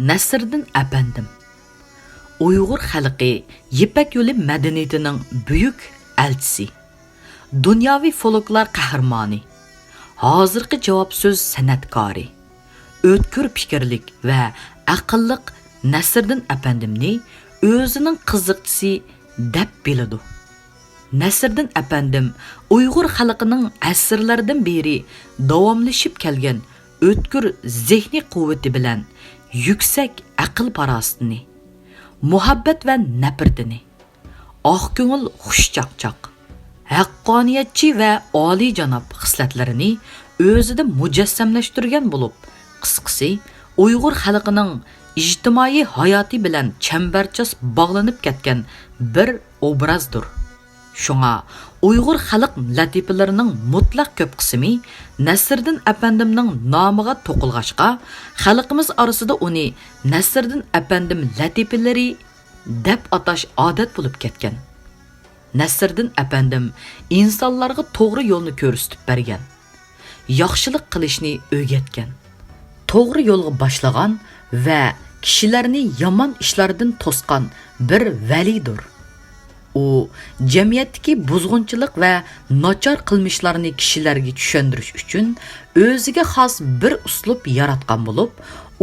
Nasriddin Apandim. Uyg'ur xalqi Yipak yo'li madaniyatining buyuk elchisi. Dunyoviy folklor qahramoni. Hozirgi javob so'z san'atkori. O'tkir fikrlik va aqlliq Nasriddin Apandimni o'zining qiziqchisi deb biladi. Nasriddin Apandim Uyg'ur xalqining asrlardan beri davomlashib kelgan o'tkir zehniy quvvati bilan yuksak aql parostini, muhabbat va nafratini, oq ko'ngil xushchaqchaq, haqqoniyatchi va oliyjanob xislatlarini o'zida mujassamlashtirgan bo'lib, qisqasi Uyg'ur xalqining ijtimoiy hayoti bilan chambarchas bog'lanib ketgan bir obrazdir. Shunga Uyg'ur xalq latifalarining mutlaq ko'p qismi Nasriddin Apandimning nomiga to'qilg'achqa, xalqimiz orasida uni Nasriddin Apandim latifalari deb atash odat bo'lib ketgan. Nasriddin Apandim insonlarga to'g'ri yo'lni ko'rsatib bergan, yaxshilik qilishni o'rgatgan, to'g'ri yo'lga boshlagan va kishilarni yomon ishlardan to'sgan bir validir. U jamiyatdagi buzg'unchilik va nochor qilmishlarni kishilarga tushuntirish uchun o'ziga xos bir uslub yaratgan bo'lib,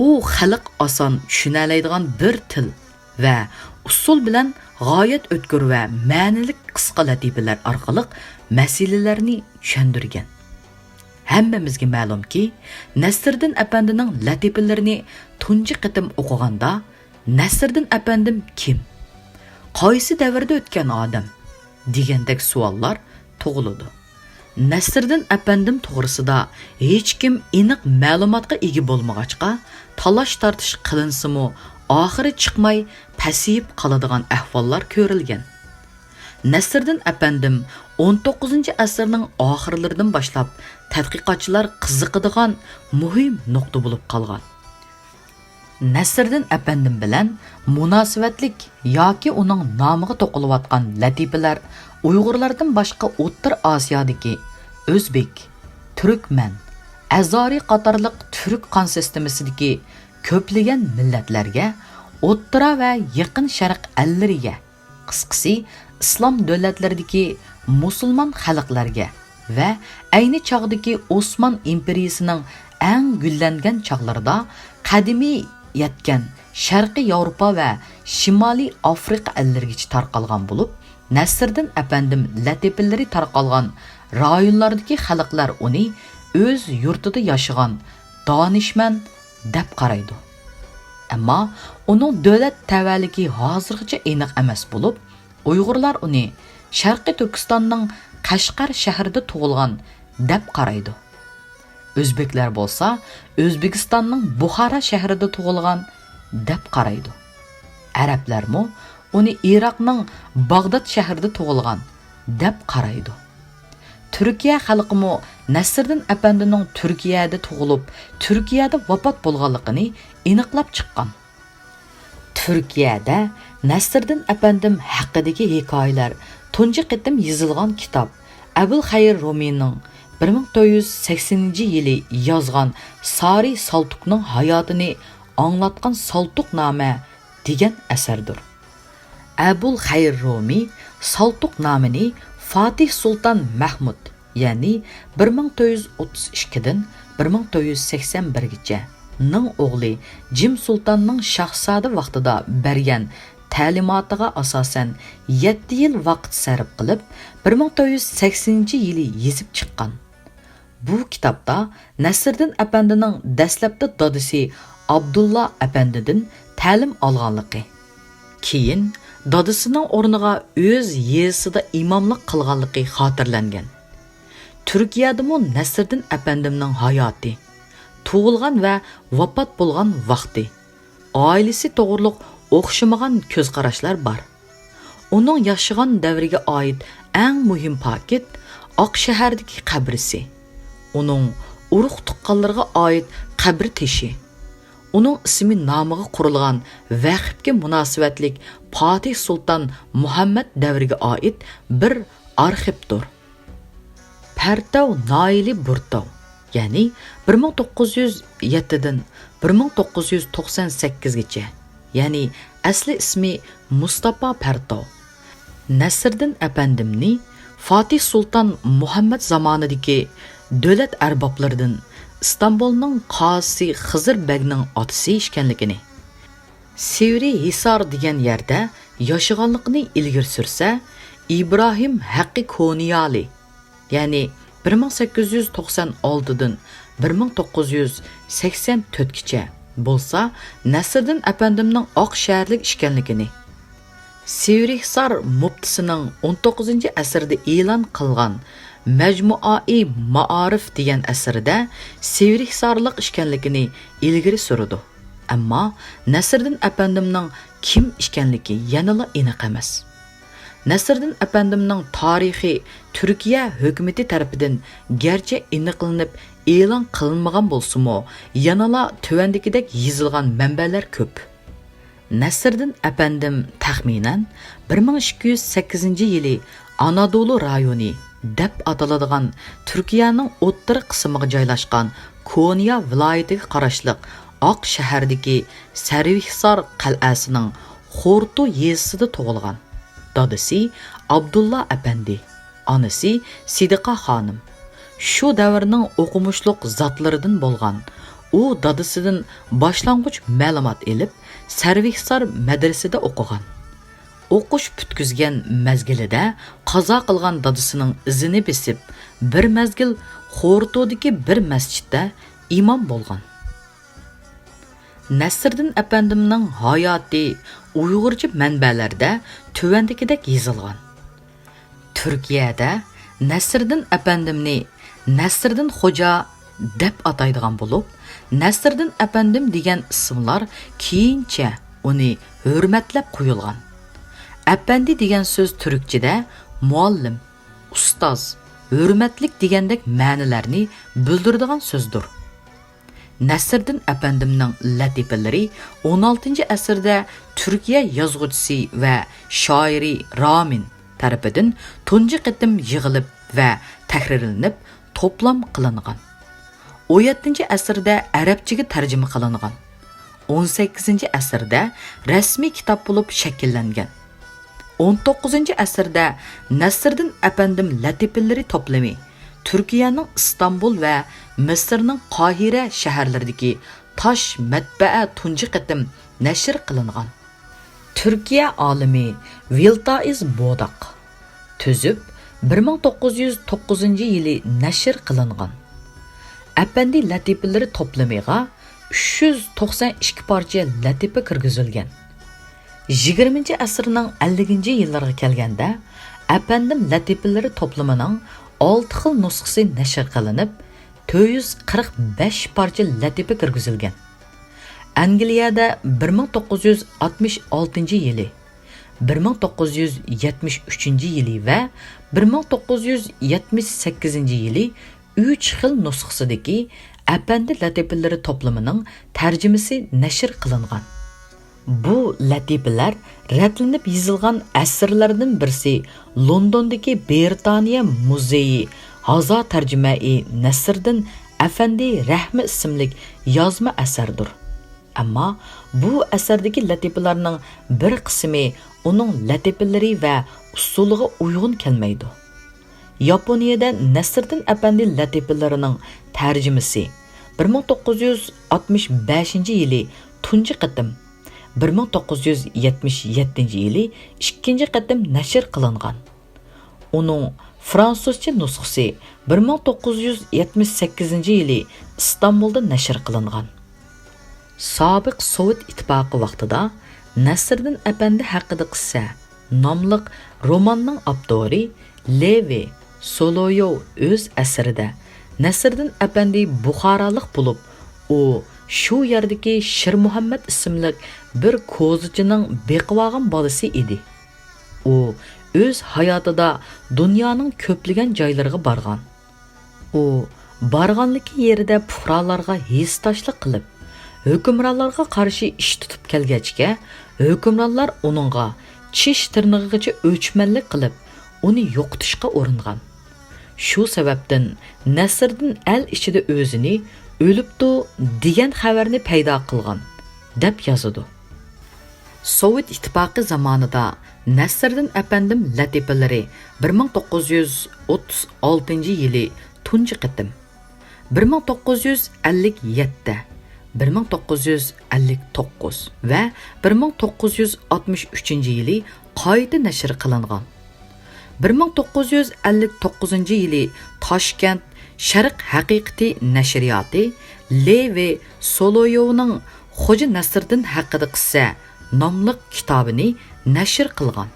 u xalq oson tushuna oladigan bir til va usul bilan g'oyat o'tkir va ma'nili qisqa latifalar orqali masalalarni tushuntirgan. Hammamizga ma'lumki, Nasriddin Apandining latifalarini tunji qitim o'qiganda Nasriddin Apandim kim? Qaysi davrda o'tgan odam degandek savollar tug'iladi. Nasriddin Apandim to'g'risida hech kim aniq ma'lumotga ega bo'lmag'achqa, talash tortish qilinsimi oxiri chiqmay pasiyib qoladigan ahvollar ko'rilgan. Nasriddin Apandim 19-asrning oxirlaridan boshlab tadqiqotchilar qiziqadigan muhim nuqta bo'lib qolgan. Nasriddin Apandim bilan munosabatlik yoki uning nomiga to'qilayotgan latifalar Uyg'urlardan boshqa O'rta Osiyodagi O'zbek, Turkman, Azori qatorliq turk qon sistemasidagi ko'plagan millatlarga, O'rta va Yaqin Sharq allariga, qisqasi islom davlatlaridagi musulmon xalqlarga va ayni chog'dagi Osmon imperiyasining eng gullangan chog'larida qadimiy yetgan Sharqiy Yevropa va Shimoliy Afrika allarigacha tarqalgan bo'lib, Nasriddin Apandim latifalari tarqalgan rayonlardagi xalqlar uni o'z yurtida yashagan donishmand deb qaraydi. Ammo uning davlat tavalligi hozirgacha aniq emas bo'lib, Uyg'urlar uni Sharqiy Turkistonning Qashqar shahrida tug'ilgan deb qaraydi. O'zbeklar bo'lsa, O'zbekistonning Buxara shahrida tug'ilgan deb qaraydi. Arablarmi uni Iroqning Bag'dod shahrida tug'ilgan deb qaraydi. Turkiya xalqimi Nasriddin Apandining Turkiyada tug'ilib, Turkiyada vafot bo'lganligini aniqlab chiqqan. Turkiyada Nasriddin Apandim haqidagi hikoyalar tunji qitim yozilgan kitob Abul Xayr Rumiyning 1980-yili yozgan Sari Saltuqning hayotini anglatgan Saltuqnoma degan asardir. Abul Xayr Rumi Saltuq nomini Fatih Sultan Mahmud, ya'ni 1932dan 1981gacha ning o'g'li Jim Sultanning shahzoda vaqtida bergan ta'limotiga asosan 7 yil vaqt sarf qilib 1980-yili yezib chiqqan. Bu kitobda Nasriddin Apandining dastlabda dadisi Abdulla Apandidan ta'lim olganligi, keyin dadisining o'rniga o'z yezisida imomlik qilganligi xotirlangan. Turkiyadami Nasriddin Apandimning hayoti, tug'ilgan va vafot bo'lgan vaqti, oilasi to'g'riliq o'xshamagan ko'z qarashlar bor. Uning yashagan davriga oid eng muhim paket Oq shahardagi qabrisi, uning urug' tuqqanlarga oid qabr teshi, uning ismi nomiga qurilgan vaqfga munosabatlik Fatih Sultan Muhammad davriga oid bir arxivdir. Partav Naili Burtav ya'ni 1907dan 1998gacha, ya'ni asli ismi Mustafa Parto. Nasriddin apandimni Fatih Sultan Muhammad zamonidagi davlat arboblaridan İstanbulning qozi Xizr Begning otasi ekanligini, Sevri Hisar degan yerda yashaganligini ilgari sursa, İbrahim Haqqi Koniyali, ya'ni 1896dan 1984gacha bo'lsa, Nasriddin apandimning oq shaharlik ekanligini, Sevrihsar muftisining 19-asrda e'lon qilgan Majmuai Ma'arif degan asrida Sevrihsarlik ekanligini ilgari surdi. Ammo Nasriddin apandimning kim ekanligi yanada aniq emas. Nasriddin apandimning tarixi Turkiya hukumati tarafidan garchi aniqlanib e'lon qilinmagan bo'lsa-mu, yanada tuvandagidek yozilgan manbalar ko'p. Nasriddin apandim taxminan 1208-yili Anadolu rayoni deb ataladigan Turkiyaning o'rta qismiga joylashgan Konya viloyatiga qarashliq Oq shahardagi Sarvihsar qal'asining Xo'rtu yezisida tug'ilgan. Dadasi Abdulla apandi, onasi Sidiqa xonim. Shu davrning o'qimishliq zotlaridan bo'lgan. U dadasidan boshlang'ich ma'lumot olib, Sarvihsar madrasasida o'qigan. O'qish putkizgan mazgilida qazo qilgan dadasining izini besib, bir mazgil Xo'rtudagi bir masjidda imom bo'lgan. Nasriddin apandimning hayoti Uyg'urcha manbalarda tuvandagidek yozilgan. Turkiyada Nasriddin apandimni Nasriddin xo'ja deb ataydigan bo'lib, Nasriddin apandim degan ismlar keyincha uni hurmatlab qo'yilgan. Apandi degan so'z turkchada muallim, ustoz, hurmatlik degandek ma'nolarni bildiradigan so'zdir. Nasriddin apandimning latifalari 16-asrda Turkiya yozuvchisi va shoiri Ramin tarafidan tunji qitim yig'ilib va tahrirlanib to'plam qilingan. 17-asrda arabchaga tarjima qilingan. 18-asrda rasmiy kitob bo'lib shakllangan. 19-asrda Nasriddin apandim latifalari to'plami Turkiyaning Istanbul va Misrning Qohira shaharlaridagi tosh matbaa tunji qitim nashr qilingan. Turkiya olimi Viltaiz Bodak tuzib 1909-yili nashr qilingan. Apandi latifalari to'plamiga 392 parcha latifa kirgizilgan. 20-asrning 50-yillarga kelganda apandim latifalari to'plamining 6 xil nusxasi nashr qilinib, 445 parcha latifa kirgizilgan. Angliyada 1966-yili, 1973-yili va 1978-yili 3 xil nusxasidagi apandi latifalari to'plamining tarjimasi nashr qilingan. Bu latifalar ratlanib yozilgan asrlardan birisi Londondagi Britaniya muzeyi Haza tarjimai Nasriddin Afandi Rahmi ismli yozma asardir. Ammo bu asardagi latifalarning bir qismi uning latifalari va usuliga uyg'un kelmaydi. Yaponiyada Nasriddin Afandi latifalarining tarjimasi 1965-yili tunji qitim, 1977-yili ikkinchi qitim nashr qilingan. Uning fransuzcha nusxasi 1978-yili Istanbulda nashr qilingan. Sobiq Sovet ittifoqi vaqtida Nasriddin Afandi haqida qissa nomli romanning avtori Levi Soloyov o'z asarida Nasriddin Afandi Buxorolik bo'lib, u shu yerdagi Shir Muhammad ismli bir ko'zichining beqib olgan bolasi edi. U o'z hayotida dunyoning ko'plagan joylariga borgan. U borganligi yerida fuqarolarga hesdoshlik qilib, hukmronlarga qarshi ish tutib kelgachga, hukmronlar uningga chish tirnog'igacha o'chmanlik qilib, uni yo'qotishga uringan. Shu sababdan Nasriddin el ichida o'zini o'libdi degan xabarni paydo qilgan deb yozadi. Sovet ittifoqi zamonida Nasriddin apandim latifalari 1936-yili tunji qitim 1957, 1959 va 1963-yili qayta nashr qilingan. 1959-yili Toshkent Sharq haqiqati nashriyoti Levi Soloyovning Xo'ja Nasriddin haqida qissa nomli kitobini nashr qilgan.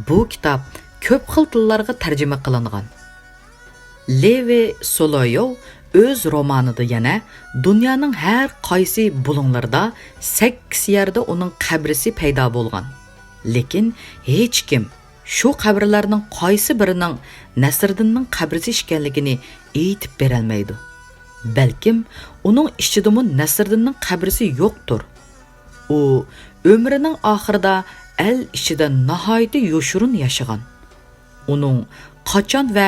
Bu kitob ko'p xil tillarga tarjima qilingan. Levi Soloyov o'z romanida yana dunyoning har qaysi bulunglarida 8 yerda uning qabrisi paydo bo'lgan. Lekin hech kim shu qabrlarning qaysi birining Nasriddinning qabrisi ekanligini aytib bera olmaydi. Balkim uning ichidami Nasriddinning qabrisi yo'qdir. U ömrünün oxirida el ichida nihoyatda yoshurun yashagan. Uning qachon va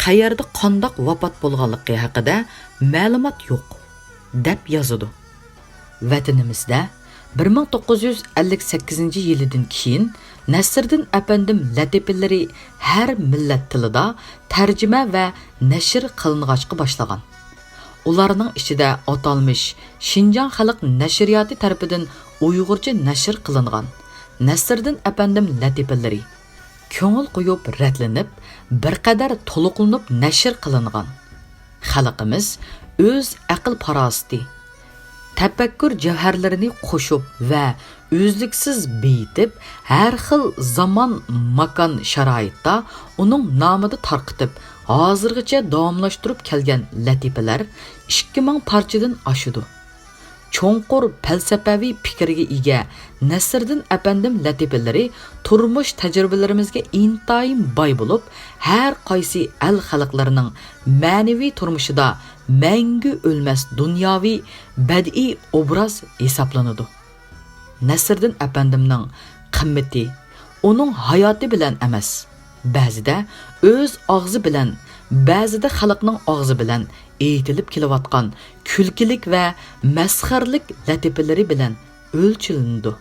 qayerda qandoq vafot bo'lganligi haqida ma'lumot yo'q deb yozadi. Vatanimizda 1958-yildan keyin Nasriddin apandim latifalari har millat tilida tarjima va nashr qilinishga boshlagan. Ularning ichida atalmış Şinjan xalq nashriyoti tarafidan Uyg'urcha nashr qilingan Nasriddin apandim latifalari ko'ngil qo'yib ratlanib, bir qadar to'liqlanib nashr qilingan. Xalqimiz o'z aql farosati, tafakkur javharlarini qo'shib va o'zliksiz beyitib, har xil zamon, makon sharoitda uning nomida tarqitib, hozirgacha davomlashtirib kelgan latifalar 2000 parchadan oshidi. Cho'nqur falsafaviy fikrga ega Nasriddin apandim latifalari turmush tajribalarimizga intayin boy bo'lib, har qaysi el xalqlarining ma'naviy turmushida mangu o'lmas dunyoviy badiiy obraz hisoblanadi. Nasriddin apandimning qimmati uning hayoti bilan emas, ba'zida o'z og'zi bilan, ba'zida xalqning og'zi bilan eğitilip kelayotgan kulkilik ve mesxarlik latifalari bilan o'lchilindi.